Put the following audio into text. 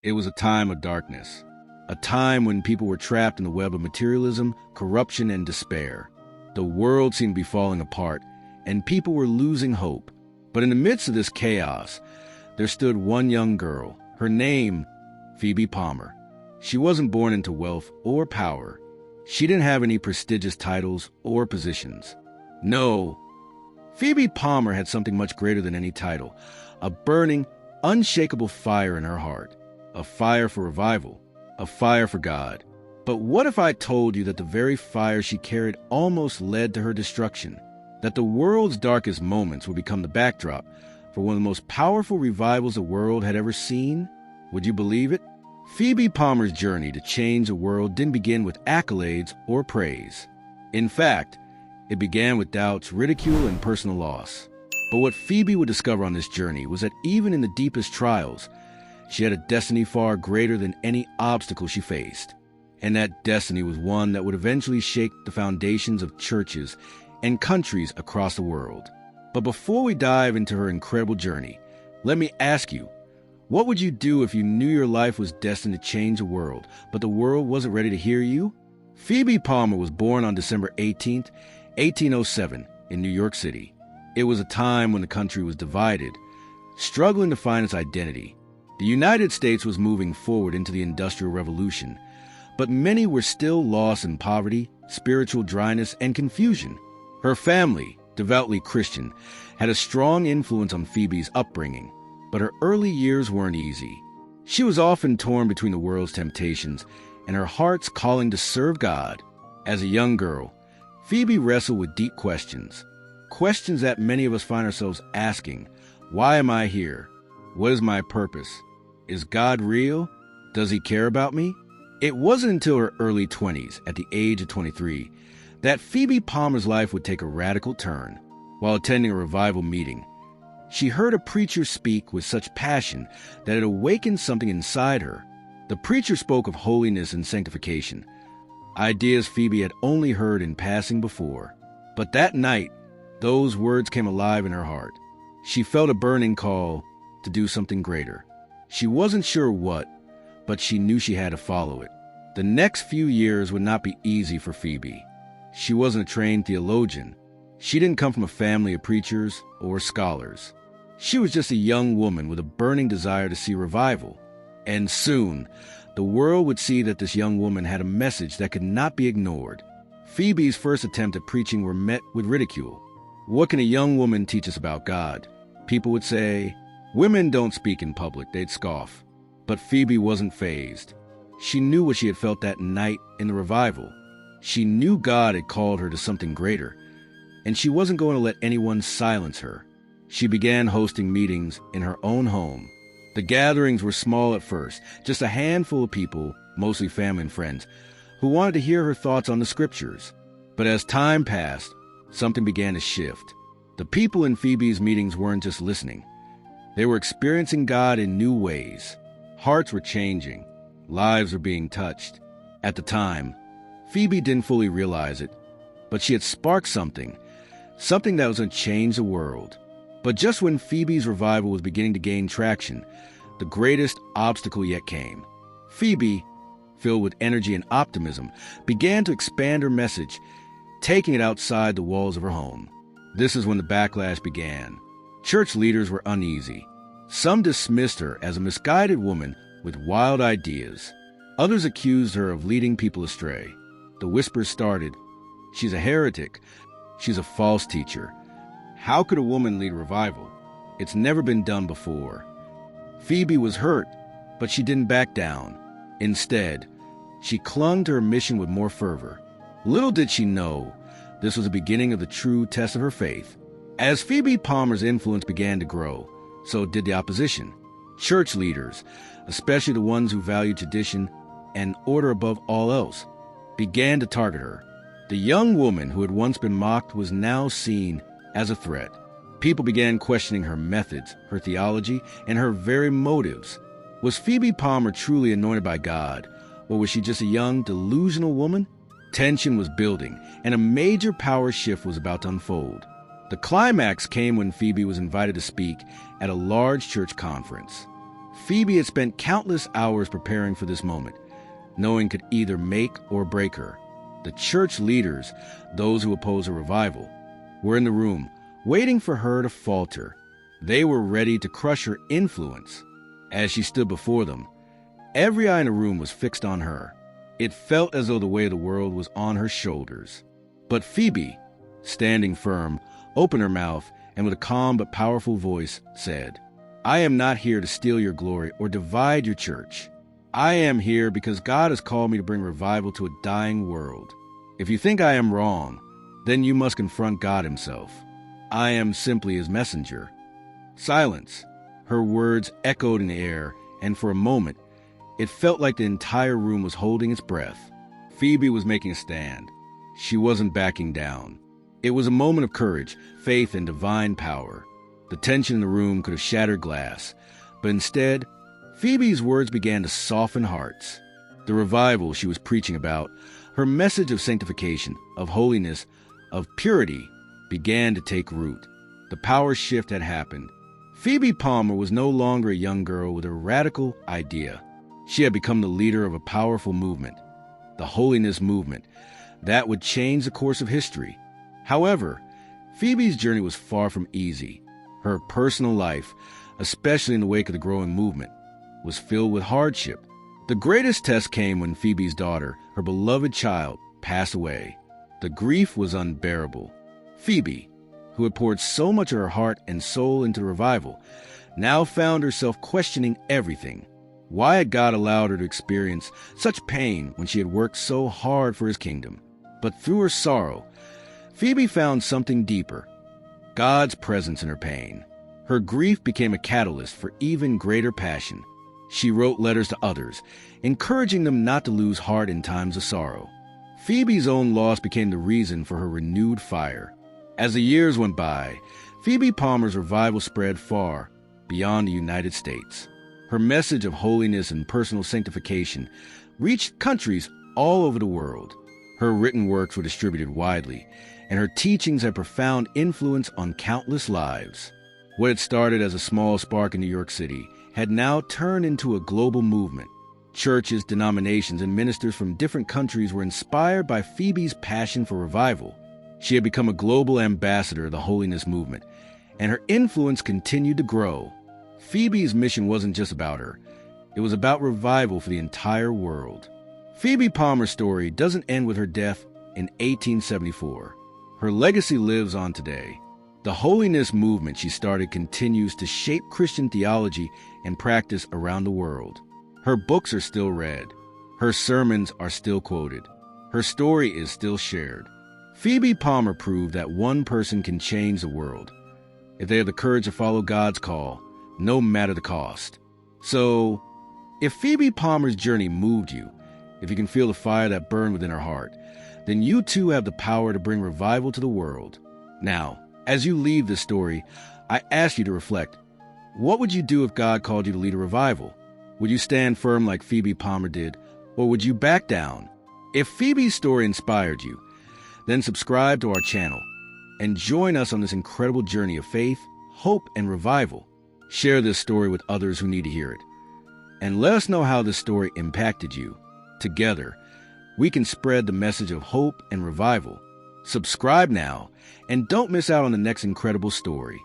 It was a time of darkness, a time when people were trapped in the web of materialism, corruption, and despair. The world seemed to be falling apart, and people were losing hope. But in the midst of this chaos, there stood one young girl, her name, Phoebe Palmer. She wasn't born into wealth or power. She didn't have any prestigious titles or positions. No, Phoebe Palmer had something much greater than any title, a burning, unshakable fire in her heart, a fire for revival, a fire for God. But what if I told you that the very fire she carried almost led to her destruction, that the world's darkest moments would become the backdrop for one of the most powerful revivals the world had ever seen? Would you believe it? Phoebe Palmer's journey to change the world didn't begin with accolades or praise. In fact, it began with doubts, ridicule, and personal loss. But what Phoebe would discover on this journey was that even in the deepest trials, she had a destiny far greater than any obstacle she faced. And that destiny was one that would eventually shake the foundations of churches and countries across the world. But before we dive into her incredible journey, let me ask you, what would you do if you knew your life was destined to change the world, but the world wasn't ready to hear you? Phoebe Palmer was born on December 18th, 1807, in New York City. It was a time when the country was divided, struggling to find its identity. The United States was moving forward into the Industrial Revolution, but many were still lost in poverty, spiritual dryness, and confusion. Her family, devoutly Christian, had a strong influence on Phoebe's upbringing, but her early years weren't easy. She was often torn between the world's temptations and her heart's calling to serve God. As a young girl, Phoebe wrestled with deep questions that many of us find ourselves asking. Why am I here? What is my purpose? Is God real? Does he care about me? It wasn't until her early 20s, at the age of 23, that Phoebe Palmer's life would take a radical turn. While attending a revival meeting, she heard a preacher speak with such passion that it awakened something inside her. The preacher spoke of holiness and sanctification, ideas Phoebe had only heard in passing before. But that night, those words came alive in her heart. She felt a burning call to do something greater. She wasn't sure what, but she knew she had to follow it. The next few years would not be easy for Phoebe. She wasn't a trained theologian. She didn't come from a family of preachers or scholars. She was just a young woman with a burning desire to see revival. And soon, the world would see that this young woman had a message that could not be ignored. Phoebe's first attempt at preaching were met with ridicule. What can a young woman teach us about God? People would say, women don't speak in public, they'd scoff. But Phoebe wasn't fazed. She knew what she had felt that night in the revival. She knew God had called her to something greater, and she wasn't going to let anyone silence her. She began hosting meetings in her own home. The gatherings were small at first, just a handful of people, mostly family and friends, who wanted to hear her thoughts on the scriptures. But as time passed, something began to shift. The people in Phoebe's meetings weren't just listening. They were experiencing God in new ways. Hearts were changing. Lives were being touched. At the time, Phoebe didn't fully realize it, but she had sparked something that was going to change the world. But just when Phoebe's revival was beginning to gain traction, the greatest obstacle yet came. Phoebe, filled with energy and optimism, began to expand her message, taking it outside the walls of her home. This is when the backlash began. Church leaders were uneasy. Some dismissed her as a misguided woman with wild ideas. Others accused her of leading people astray. The whispers started, "She's a heretic. She's a false teacher. How could a woman lead revival? It's never been done before." Phoebe was hurt, but she didn't back down. Instead, she clung to her mission with more fervor. Little did she know, this was the beginning of the true test of her faith. As Phoebe Palmer's influence began to grow, so did the opposition. Church leaders, especially the ones who valued tradition and order above all else, began to target her. The young woman who had once been mocked was now seen as a threat. People began questioning her methods, her theology, and her very motives. Was Phoebe Palmer truly anointed by God, or was she just a young, delusional woman? Tension was building, and a major power shift was about to unfold. The climax came when Phoebe was invited to speak at a large church conference. Phoebe had spent countless hours preparing for this moment, knowing it could either make or break her. The church leaders, those who oppose a revival, were in the room, waiting for her to falter. They were ready to crush her influence. As she stood before them, every eye in the room was fixed on her. It felt as though the weight of the world was on her shoulders. But Phoebe, standing firm, opened her mouth and with a calm but powerful voice said, "I am not here to steal your glory or divide your church. I am here because God has called me to bring revival to a dying world. If you think I am wrong, then you must confront God himself. I am simply his messenger." Silence. Her words echoed in the air, and for a moment, it felt like the entire room was holding its breath. Phoebe was making a stand. She wasn't backing down. It was a moment of courage, faith, and divine power. The tension in the room could have shattered glass, but instead, Phoebe's words began to soften hearts. The revival she was preaching about, her message of sanctification, of holiness, of purity, began to take root. The power shift had happened. Phoebe Palmer was no longer a young girl with a radical idea. She had become the leader of a powerful movement, the Holiness Movement, that would change the course of history. However, Phoebe's journey was far from easy. Her personal life, especially in the wake of the growing movement, was filled with hardship. The greatest test came when Phoebe's daughter, her beloved child, passed away. The grief was unbearable. Phoebe, who had poured so much of her heart and soul into the revival, now found herself questioning everything. Why had God allowed her to experience such pain when she had worked so hard for his kingdom? But through her sorrow, Phoebe found something deeper, God's presence in her pain. Her grief became a catalyst for even greater passion. She wrote letters to others, encouraging them not to lose heart in times of sorrow. Phoebe's own loss became the reason for her renewed fire. As the years went by, Phoebe Palmer's revival spread far beyond the United States. Her message of holiness and personal sanctification reached countries all over the world. Her written works were distributed widely, and her teachings had profound influence on countless lives. What had started as a small spark in New York City had now turned into a global movement. Churches, denominations, and ministers from different countries were inspired by Phoebe's passion for revival. She had become a global ambassador of the Holiness Movement, and her influence continued to grow. Phoebe's mission wasn't just about her. It was about revival for the entire world. Phoebe Palmer's story doesn't end with her death in 1874. Her legacy lives on today. The Holiness Movement she started continues to shape Christian theology and practice around the world. Her books are still read. Her sermons are still quoted. Her story is still shared. Phoebe Palmer proved that one person can change the world if they have the courage to follow God's call, no matter the cost. So, if Phoebe Palmer's journey moved you, if you can feel the fire that burned within her heart, then you too have the power to bring revival to the world. Now, as you leave this story, I ask you to reflect. What would you do if God called you to lead a revival? Would you stand firm like Phoebe Palmer did, or would you back down? If Phoebe's story inspired you, then subscribe to our channel and join us on this incredible journey of faith, hope, and revival. Share this story with others who need to hear it. And let us know how this story impacted you. Together, we can spread the message of hope and revival. Subscribe now, and don't miss out on the next incredible story.